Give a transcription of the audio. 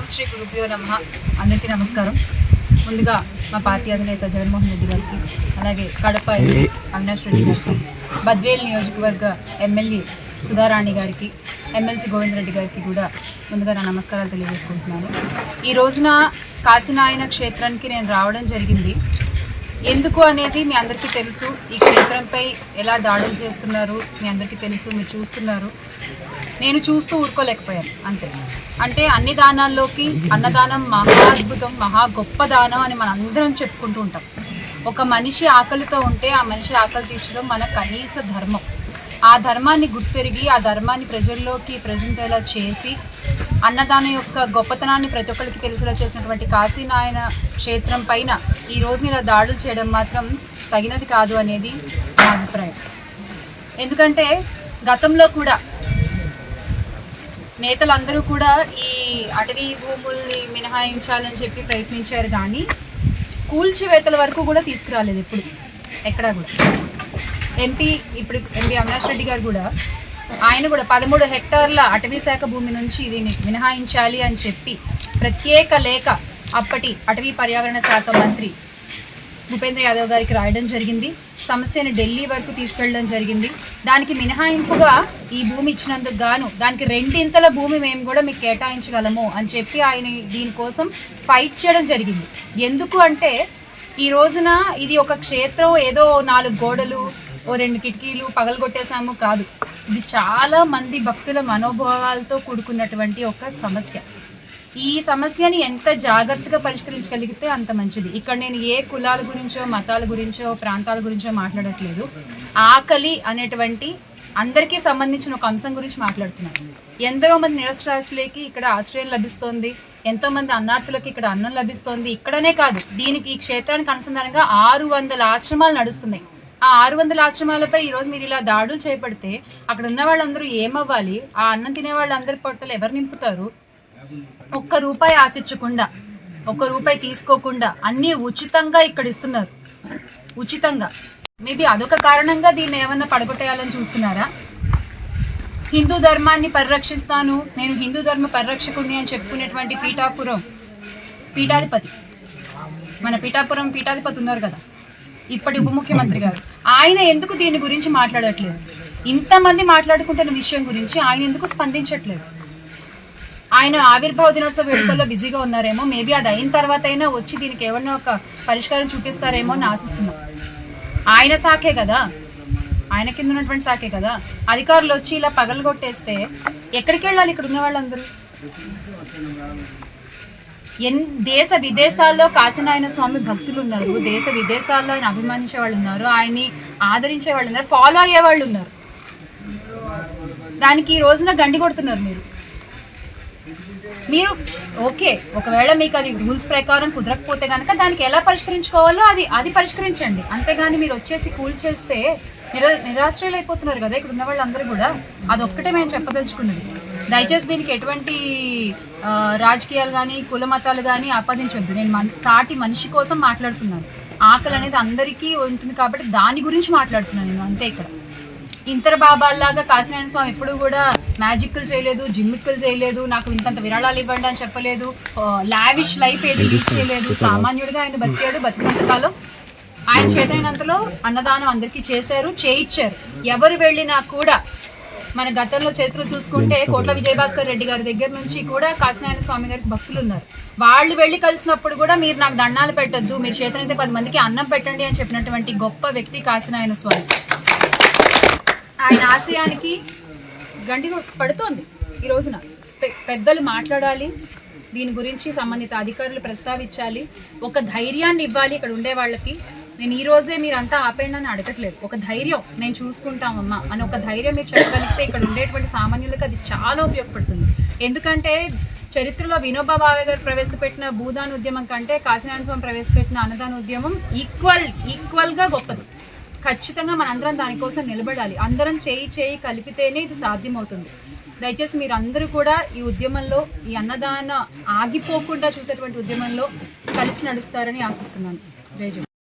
ఓం శ్రీ గురుభ్యో నమః. అందరికీ నమస్కారం. ముందుగా మా పార్టీ అధినేత జగన్మోహన్ రెడ్డి గారికి, అలాగే కడప ఎంపీ అవినాష్ రెడ్డి గారికి, బద్వేల్ నియోజకవర్గ ఎమ్మెల్యే సుధారాణి గారికి, ఎమ్మెల్సీ గోవిందరెడ్డి గారికి కూడా ముందుగా నా నమస్కారాలు తెలియజేసుకుంటున్నాను. ఈ రోజున కాశీనాయన క్షేత్రానికి నేను రావడం జరిగింది. ఎందుకు అనేది మీ అందరికీ తెలుసు. ఈ క్షేత్రంపై ఎలా దాడులు చేస్తున్నారు మీ అందరికీ తెలుసు, మీరు చూస్తున్నారు. నేను చూస్తూ ఊరుకోలేకపోయాను అంతే. అంటే అన్ని దానాల్లోకి అన్నదానం మహా అద్భుతం, మహా గొప్ప దానం అని మనం అందరం చెప్పుకుంటూ ఉంటాం. ఒక మనిషి ఆకలితో ఉంటే ఆ మనిషి ఆకలి తీర్చడం మన కనీస ధర్మం. ఆ ధర్మాన్ని గుర్తెరిగి ఆ ధర్మాన్ని ప్రజల్లోకి ప్రజెంటేలా చేసి అన్నదానం యొక్క గొప్పతనాన్ని ప్రతి ఒక్కరికి తెలిసేలా చేసినటువంటి కాశీనాయన క్షేత్రం పైన ఈ రోజు ఇలా దాడులు చేయడం మాత్రం తగినది కాదు అనేది నా అభిప్రాయం. ఎందుకంటే గతంలో కూడా నేతలందరూ కూడా ఈ అటవీ భూముల్ని మినహాయించాలని చెప్పి ప్రయత్నించారు, కానీ కూల్చివేతల వరకు కూడా తీసుకురాలేదు ఎప్పుడు, ఎక్కడా కూడా. ఎంపీ అవినాష్ రెడ్డి గారు కూడా, ఆయన కూడా 13 హెక్టార్ల అటవీ శాఖ భూమి నుంచి దీన్ని మినహాయించాలి అని చెప్పి ప్రత్యేక లేఖ అప్పటి అటవీ పర్యావరణ శాఖ మంత్రి భూపేంద్ర యాదవ్ గారికి రాయడం జరిగింది. సమస్యను ఢిల్లీ వరకు తీసుకెళ్ళడం జరిగింది. దానికి మినహాయింపుగా ఈ భూమి ఇచ్చినందుకు గాను దానికి 2 భూమి మేము కూడా మీకు కేటాయించగలము అని చెప్పి ఆయన దీనికోసం ఫైట్ చేయడం జరిగింది. ఎందుకు అంటే ఈ రోజున ఇది ఒక క్షేత్రం, ఏదో 4 గోడలు, 2 కిటికీలు పగలగొట్టేశాము కాదు. ఇది చాలా మంది భక్తుల మనోభావాలతో కూడుకున్నటువంటి ఒక సమస్య. ఈ సమస్యని ఎంత జాగ్రత్తగా పరిష్కరించగలిగితే అంత మంచిది. ఇక్కడ నేను ఏ కులాల గురించో, మతాల గురించో, ప్రాంతాల గురించో మాట్లాడట్లేదు. ఆకలి అనేటువంటి అందరికీ సంబంధించిన ఒక అంశం గురించి మాట్లాడుతున్నాను. ఎందరో మంది నిరక్షరాస్యులకి ఇక్కడ ఆశ్రయం లభిస్తోంది, ఎంతో మంది అన్నార్థులకి ఇక్కడ అన్నం లభిస్తోంది. ఇక్కడనే కాదు, దీనికి ఈ క్షేత్రానికి అనుసంధానంగా 600 ఆశ్రమాలు నడుస్తున్నాయి. ఆ 600 ఆశ్రమాలపై ఈ రోజు మీరు ఇలా దాడులు చేపడితే అక్కడ ఉన్న వాళ్ళందరూ ఏమవ్వాలి? ఆ అన్నం తినే వాళ్ళందరి పొట్టలు ఎవరు నింపుతారు? ఒక్క రూపాయి ఆశించకుండా, ఒక్క రూపాయి తీసుకోకుండా అన్ని ఉచితంగా ఇక్కడ ఇస్తున్నారు, ఉచితంగా. మేబీ అదొక కారణంగా దీన్ని ఏమన్నా పడగొట్టేయాలని చూస్తున్నారా? హిందూ ధర్మాన్ని పరిరక్షిస్తాను, నేను హిందూ ధర్మ పరిరక్షకుడిని అని చెప్పుకునేటువంటి పీఠాధిపతి, మన పీఠాధిపతి ఉన్నారు కదా, ఇప్పటి ఉప ముఖ్యమంత్రి గారు, ఆయన ఎందుకు దీని గురించి మాట్లాడట్లేదు? ఇంతమంది మాట్లాడుకుంటున్న విషయం గురించి ఆయన ఎందుకు స్పందించట్లేదు? ఆయన ఆవిర్భావ దినోత్సవ వేడుకల్లో బిజీగా ఉన్నారేమో. మేబీ అది అయిన తర్వాత అయినా వచ్చి దీనికి ఏమన్నా ఒక పరిష్కారం చూపిస్తారేమో అని ఆశిస్తున్నాం. ఆయన శాఖే కదా, ఆయన కింద ఉన్నటువంటి శాఖే కదా. అధికారులు వచ్చి ఇలా పగలగొట్టేస్తే ఎక్కడికి వెళ్ళాలి ఇక్కడ ఉన్న వాళ్ళందరూ? దేశ విదేశాల్లో కాశీనాయన స్వామి భక్తులు ఉన్నారు, దేశ విదేశాల్లో ఆయన అభిమానించే వాళ్ళు ఉన్నారు, ఆయన్ని ఆదరించే వాళ్ళు ఉన్నారు, ఫాలో అయ్యే వాళ్ళు ఉన్నారు. దానికి ఈ రోజున గండి కొడుతున్నారు మీరు. ఓకే, ఒకవేళ మీకు అది రూల్స్ ప్రకారం కుదరకపోతే కనుక దానికి ఎలా పరిష్కరించుకోవాలో అది పరిష్కరించండి. అంతేగాని మీరు వచ్చేసి కూల్చేస్తే నిరాశ్రయులు అయిపోతున్నారు కదా ఇక్కడ ఉన్న వాళ్ళందరూ కూడా. అదొక్కటే మేము చెప్పదలుచుకున్నది. దయచేసి దీనికి ఎటువంటి రాజకీయాలు కానీ కుల మతాలు కానీ ఆపాదించొద్దు. నేను సాటి మనిషి కోసం మాట్లాడుతున్నాను. ఆకలి అనేది అందరికీ ఉంటుంది కాబట్టి దాని గురించి మాట్లాడుతున్నాను నేను, అంతే. ఇక్కడ ఇంతర బాబాల్లాగా కాశీనారాయణ స్వామి ఎప్పుడు కూడా మ్యాజిక్లు చేయలేదు, జిమ్మిక్కులు చేయలేదు, నాకు ఇంతంత విరాళాలు ఇవ్వండి అని చెప్పలేదు, లావిష్ లైఫ్ ఏది లీడ్ చేయలేదు. సామాన్యుడిగా ఆయన బతికాడు. బతికినంత కాలం ఆయన చేతైనంతలో అన్నదానం అందరికీ చేశారు, చేయించారు. ఎవరు వెళ్ళినా కూడా మన గతంలో చరిత్రలు చూసుకుంటే కోట్ల విజయభాస్కర్ రెడ్డి గారి దగ్గర నుంచి కూడా కాశీనారాయణ స్వామి గారికి భక్తులు ఉన్నారు. వాళ్ళు వెళ్ళి కలిసినప్పుడు కూడా మీరు నాకు దండాలు పెట్టద్దు, మీరు చేతనైతే 10 మందికి అన్నం పెట్టండి అని చెప్పినటువంటి గొప్ప వ్యక్తి కాశీనారాయణ స్వామి. ఆయన ఆశయానికి గండి పడుతోంది ఈ రోజున. పెద్దలు మాట్లాడాలి, దీని గురించి సంబంధిత అధికారులు ప్రస్తావించాలి, ఒక ధైర్యాన్ని ఇవ్వాలి ఇక్కడ ఉండే వాళ్ళకి. నేను ఈ రోజే మీరంతా ఆపేయండి అని అడగట్లేదు. ఒక ధైర్యం, నేను చూసుకుంటామమ్మా అని ఒక ధైర్యం మీరు చెప్పగలిగితే ఇక్కడ ఉండేటువంటి సామాన్యులకు అది చాలా ఉపయోగపడుతుంది. ఎందుకంటే చరిత్రలో వినోబా భావే గారు ప్రవేశపెట్టిన భూదాన ఉద్యమం కంటే కాశీనారాయణ స్వామి ప్రవేశపెట్టిన అన్నదాన ఉద్యమం ఈక్వల్ గా గొప్పది. ఖచ్చితంగా మనందరం దానికోసం నిలబడాలి. అందరం చేయి కలిపితేనే ఇది సాధ్యమవుతుంది. దయచేసి మీరు అందరూ కూడా ఈ ఉద్యమంలో, ఈ అన్నదాన ఆగిపోకుండా చూసేటువంటి ఉద్యమంలో కలిసి నడుస్తారని ఆశిస్తున్నాను. జై జగన్.